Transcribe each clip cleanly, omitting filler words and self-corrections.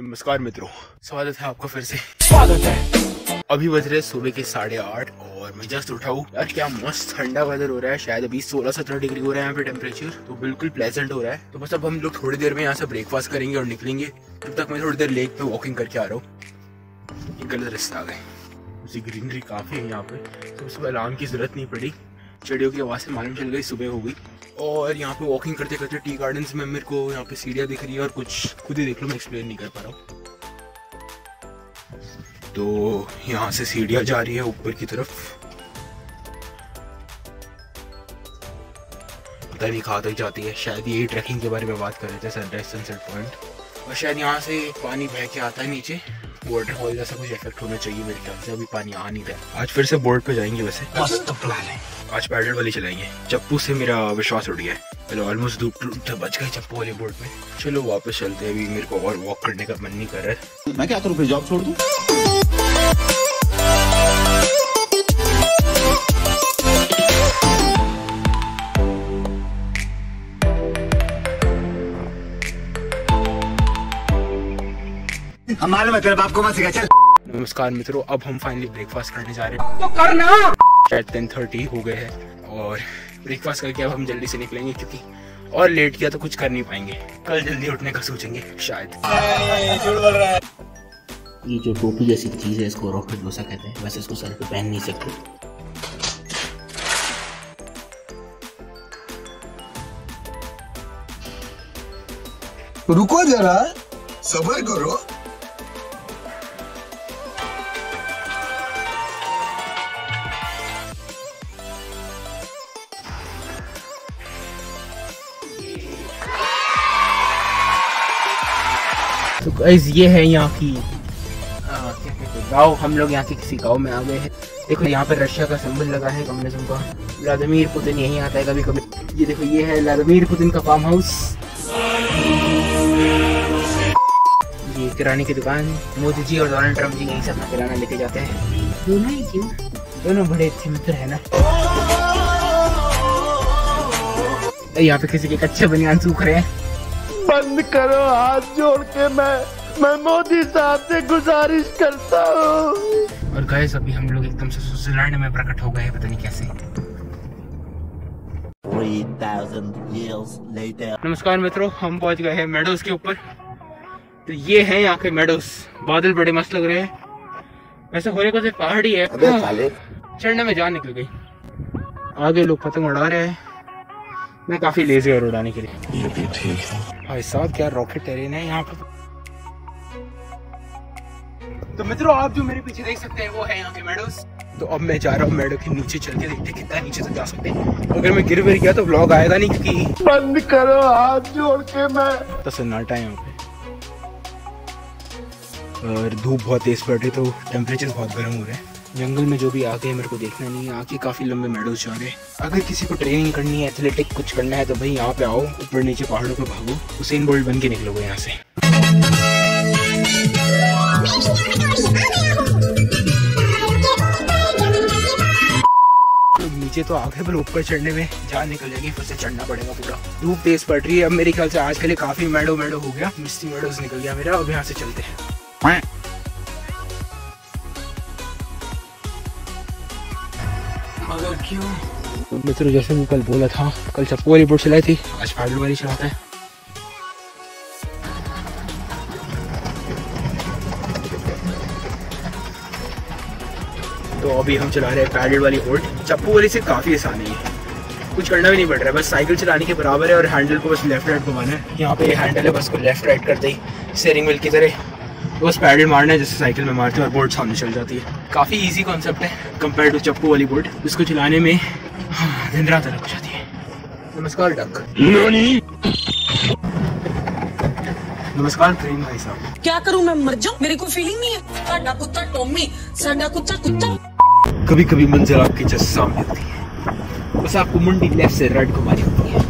नमस्कार मित्रों, स्वागत है आपका फिर से। स्वागत है। अभी बज रहे सुबह के 8:30 और मैं जस्ट उठा हूँ। यार क्या मस्त ठंडा वेदर हो रहा है। शायद अभी 16-17 डिग्री हो रहा है यहाँ पे टेम्परेचर, तो बिल्कुल प्लेजेंट हो रहा है। तो बस अब हम लोग थोड़ी देर में यहाँ से ब्रेकफास्ट करेंगे और निकलेंगे। तब तक मैं थोड़ी देर लेक पे वॉकिंग करके आ रहा हूँ। ये गलत रास्ता आ गए। उसी ग्रीनरी काफी है यहाँ पे, तो सुबह अलार्म की जरूरत नहीं पड़ी। चिड़ियों की आवाज़ से मालूम चल गई सुबह हो गई। और यहाँ पे वॉकिंग करते करते टी गार्डन्स में मेरे को यहाँ पे सीढ़ियाँ दिख रही है और कुछ खुद ही देख लो, मैं एक्सप्लेन नहीं कर पा रहा हूँ। तो यहाँ से सीढ़ियाँ जा रही है ऊपर की तरफ, पता नहीं कहाँ तक जाती है। शायद यही ट्रैकिंग के बारे में बात कर रहे थे, सनराइज सनसेट पॉइंट। और शायद यहाँ से पानी बह के आता है नीचे, वाटरफॉल जैसा कुछ इफेक्ट होना चाहिए मेरे ख्याल से। अभी पानी आ नहीं रहा। आज फिर से बोर्ड पे जाएंगे। वैसे मस्त प्लान है। आज पैडल वाली चलाएंगे। चप्पू से मेरा विश्वास उठ गया है। चलो ऑलमोस्ट धूप बच गए चप्पू वाले बोर्ड में। चलो वापस चलते हैं। अभी मेरे को और वॉक करने का मन नहीं कर रहा है। मैं क्या करूँ, फिर जॉब छोड़ दूँ? मालूम है तेरे बाप को मत सिखा। चल। नमस्कार मित्रों, अब हम फाइनली ब्रेकफास्ट करने जा रहे हैं। तो करना शायद 10:30 हो गए हैं और ब्रेकफास्ट करके अब हम जल्दी से निकलेंगे, क्योंकि और लेट किया तो कुछ कर नहीं पाएंगे। कल जल्दी उठने का सोचेंगे शायद। ये जो टोपी जैसी चीज है इसको रॉकेट डोसा कहते हैं। वैसे इसको सर पे पहन नहीं सकते। रुको जरा, सब्र करो। तो गाइस ये है यहाँ की गाँव। हम लोग यहाँ के किसी गांव में आ गए हैं। देखो यहाँ पे रशिया का सिंबल लगा है, कम्युनिज्म का। व्लादिमीर पुतिन यहीं आता है कभी कभी। ये देखो, ये है व्लादिमीर पुतिन का फार्म हाउस। ये किराने की दुकान। मोदी जी और डोनाल्ड ट्रम्प जी यहीं से अपना किराना लेके जाते हैं। दोनों ही क्यों, दोनों बड़े अच्छे मित्र है ना। यहाँ पे किसी के कच्चे बनियान सूख रहे हैं। बंद करो, हाथ जोड़ के मैं मोदी साहब से गुजारिश करता हूँ। और गाइस अभी हम लोग एकदम से स्विट्जरलैंड में प्रकट हो गए, पता नहीं कैसे। 3000 years later. नमस्कार मित्रों, हम पहुंच गए हैं मेडोज के ऊपर। तो ये है यहाँ के मेडोज। बादल बड़े मस्त लग रहे हैं। वैसे होने को सिर्फ पहाड़ ही है, चढ़ने में जान निकल गई। आगे लोग पतंग उड़ा रहे हैं। मैं काफी लेजी और उड़ाने के लिए। ये भी ठीक है भाई साहब, क्या रॉकेट टेरेन है यहाँ पे। तो मित्रों, आप जो मेरे पीछे देख सकते हैं वो है यहाँ के मेडोज। तो अब मैं जा रहा हूँ मेडो के नीचे, चल के देखते कितना नीचे तक जा सकते हैं। अगर मैं गिर गया तो व्लॉग आएगा नहीं, क्योंकि बंद करो, हाथ जोड़ के मैं। तो सन्नाटा है यहाँ पे और धूप बहुत तेज पड़ रही, तो टेम्परेचर बहुत गर्म हो रहा है। जंगल में जो भी आगे है मेरे को देखना नहीं है। आगे काफी लंबे मेडोज जा रहे हैं। अगर किसी को ट्रेनिंग करनी है, एथलेटिक कुछ करना है, तो भाई यहाँ पे आओ। ऊपर नीचे पहाड़ों पे भागो, हुसैन बोल्ट बन के निकलोगे यहाँ से। तो नीचे तो आगे, पर ऊपर चढ़ने में जान निकल जाएगी, फिर से चढ़ना पड़ेगा पूरा। धूप तेज पड़ रही है। अब मेरे ख्याल से आज के लिए काफी मेडो हो गया। मिस्टी मेडोज निकल गया मेरा। अब यहाँ से चलते हैं। मगर क्यों मित्रों, जैसे मैं कल बोला था, कल चप्पू वाली बोट चलाई थी, आज पैडल वाली चलाता है। तो अभी हम चला रहे हैं पैडल वाली बोट। चप्पू वाली से काफी आसान है, कुछ करना भी नहीं पड़ रहा है, बस साइकिल चलाने के बराबर है। और हैंडल को बस लेफ्ट राइट घुमाना है। यहाँ पे हैंडल है, बस को लेफ्ट राइट करते ही स्टीयरिंग व्हील की तरह बस पैडल मारना है, जैसे साइकिल में मारते हैं, और बोट सामने चल जाती है। काफी इजी कॉन्सेप्ट है कंपेयर टू चप्पू वाली बोट, जिसको चलाने में दिन रात अलग हो जाती है। नमस्कार डक। नमस्कार प्रेम भाई साहब। क्या करूं, मैं मर जाऊं? मेरी कोई फीलिंग नहीं है। साडा कुत्ता टॉमी, साडा कुत्ता। कभी कभी मंजिल आपके जस्ट सामने होती है, बस आपको मुंडी लेफ्ट से राइट घुमानी होती है।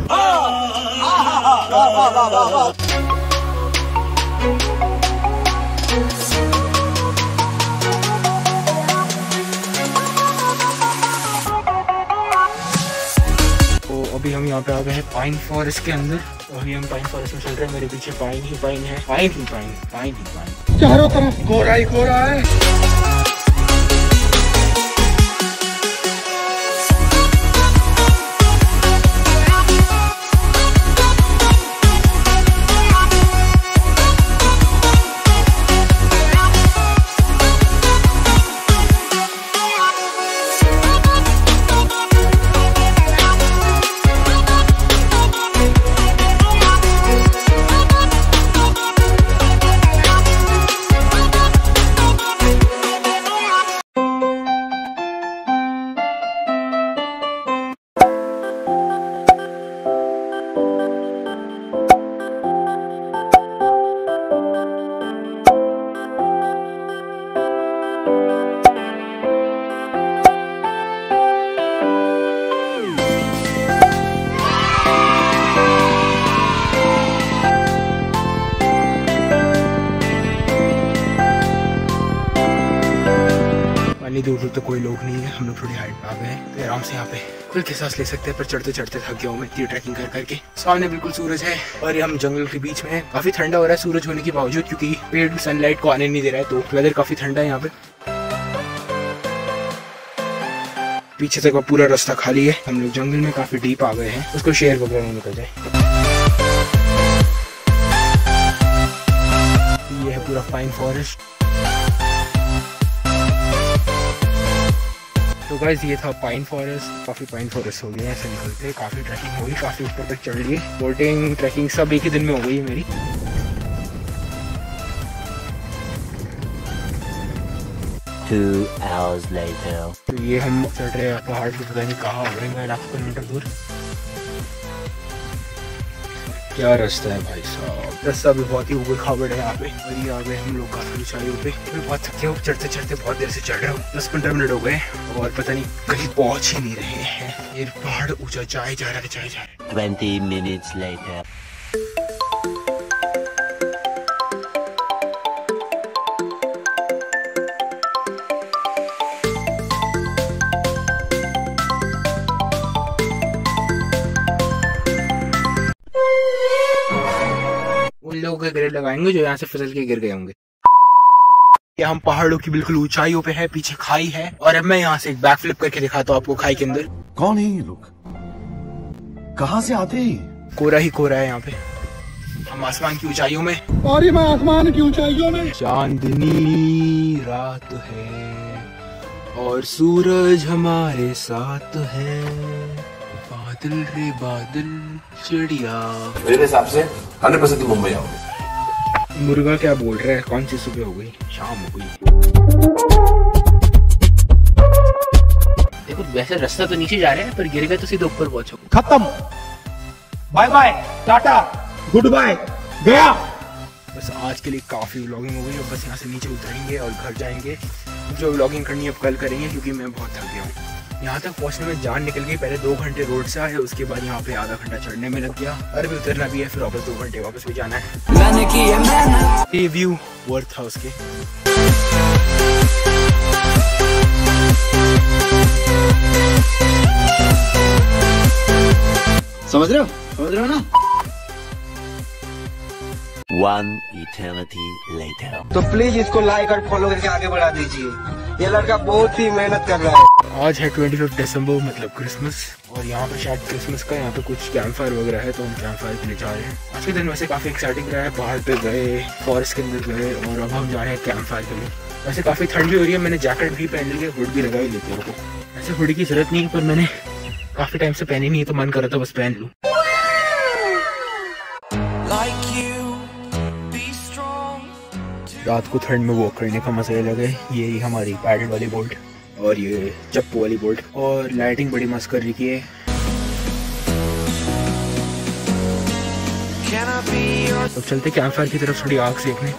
अभी हम यहाँ पे आ गए हैं पाइन फॉरेस्ट के अंदर। तो अभी हम पाइन फॉरेस्ट में चल रहे हैं, मेरे पीछे पाइन ही पाइन है, पाइन ही पाइन, पाइन ही पाइन, चारों तरफ कोहरा ही कोहरा है। दूर दूर तक कोई लोग नहीं है, हम लोग थोड़ी हाइट पे आ गए हैं, तो आराम से यहाँ पे खुल के सांस ले सकते हैं। पर चढ़ते चढ़ते थक गया हूँ मैं इतनी ट्रैकिंग कर करके। सामने बिल्कुल सूरज है और ये हम जंगल के बीच में है। काफी ठंडा हो रहा है सूरज होने के बावजूद, क्योंकि पेड़ सनलाइट को आने नहीं दे रहा है, तो वेदर काफी ठंडा है यहाँ पे। पीछे तक पूरा रास्ता खाली है, हम लोग जंगल में काफी डीप आ गए हैं, उसको शेयर वगैरह नहीं निकल जाए। ये है पूरा पाइन फॉरेस्ट। तो गाइस ये था पाइन फॉरेस्ट, काफी पाइन फॉरेस्ट हो गए ऐसे निकलते, काफी ट्रैकिंग हो गई, काफी ऊपर तक चढ़ लिए। बोटिंग ट्रैकिंग सब एक ही दिन में हो गई है मेरी। 2 hours later. तो ये हम चढ़ रहे हैं पहाड़ की, पता नहीं कहाँ हो रहे हैं, लाख किलोमीटर दूर। क्या रास्ता है भाई साहब, रास्ता भी बहुत ही ऊबड़ खाबड़ है यहाँ पे। और ये आ गए हम लोग काफी ऊंचाइयों पे। मैं बहुत थके हूँ, चढ़ते चढ़ते बहुत देर से चढ़ रहा हूँ, 10-15 मिनट हो गए और पता नहीं कहीं पहुँच ही नहीं रहे हैं। ये पहाड़ ऊंचा जाए जा रहा है, जाए जा रहा है। 20 minutes later. लोगों के ग्रेड लगाएंगे जो यहाँ से फिसल के गिर गए होंगे। या हम पहाड़ों की बिल्कुल ऊंचाइयों पे है, पीछे खाई है, और अब मैं यहाँ से एक बैक फ्लिप करके दिखाता हूँ आपको खाई के अंदर। कौन है ये लोग, कहाँ से आते हैं? कोहरा ही कोहरा है यहाँ पे। हम आसमान की ऊंचाइयों में, और ये मैं आसमान की ऊंचाइयों में। चांदनी रात है और सूरज हमारे साथ है, बादल रे बादल चिड़िया। मेरे हिसाब से 100% मुंबई आओगे। मुर्गा क्या बोल रहा है, कौन सी सुबह हो गई, शाम हो गई। देखो वैसे रास्ता तो नीचे जा रहा है, पर गिरेगा तो सीधे ऊपर पहुंचोगे। खत्म, bye bye, tata, goodbye, गया। बस आज के लिए काफी व्लॉगिंग हो गई, अब बस यहाँ से नीचे उतरेंगे और घर जाएंगे। जो व्लॉगिंग करनी है अब कल करेंगे, क्योंकि मैं बहुत थक गया हूँ। यहाँ तक पहुँचने में जान निकल गई, पहले 2 घंटे रोड से आए, उसके बाद यहाँ पे आधा घंटा चढ़ने में लग गया, और भी उतरना भी है, फिर वापस 2 घंटे वापस भी जाना है। ये व्यू वर्थ था उसके। समझ रहे हो ना? 1 eternity later. तो प्लीज इसको लाइक और फॉलो करके आगे बढ़ा दीजिए, ये लड़का बहुत ही मेहनत कर रहा है। आज है 25 दिसंबर, मतलब क्रिसमस, और यहाँ पे शायद क्रिसमस का यहाँ पे कुछ कैंप फायर वगैरह है, तो हम कैंप फायर के लिए जा रहे हैं। आज के दिन वैसे काफी एक्साइटिंग रहा है, पहाड़ पे गए, फॉरेस्ट के अंदर गए, और अब हम जा रहे हैं कैंप फायर के लिए। वैसे काफी ठंड भी हो रही है, मैंने जैकेट भी पहन ली है, हुड भी लगा ही लेते हैं। वैसे हुड की जरूरत नहीं है, पर मैंने काफी टाइम से पहनी नहीं है, तो मन कर रहा था बस पहन लूं। रात को ठंड में वॉक करने का मजा अलग है। ये हमारी पैडल वाली बोट और ये चप्पू वाली बोट, और लाइटिंग बड़ी मस्त कर रही है। तो चलते कैंप फायर की तरफ थोड़ी आग सेकने।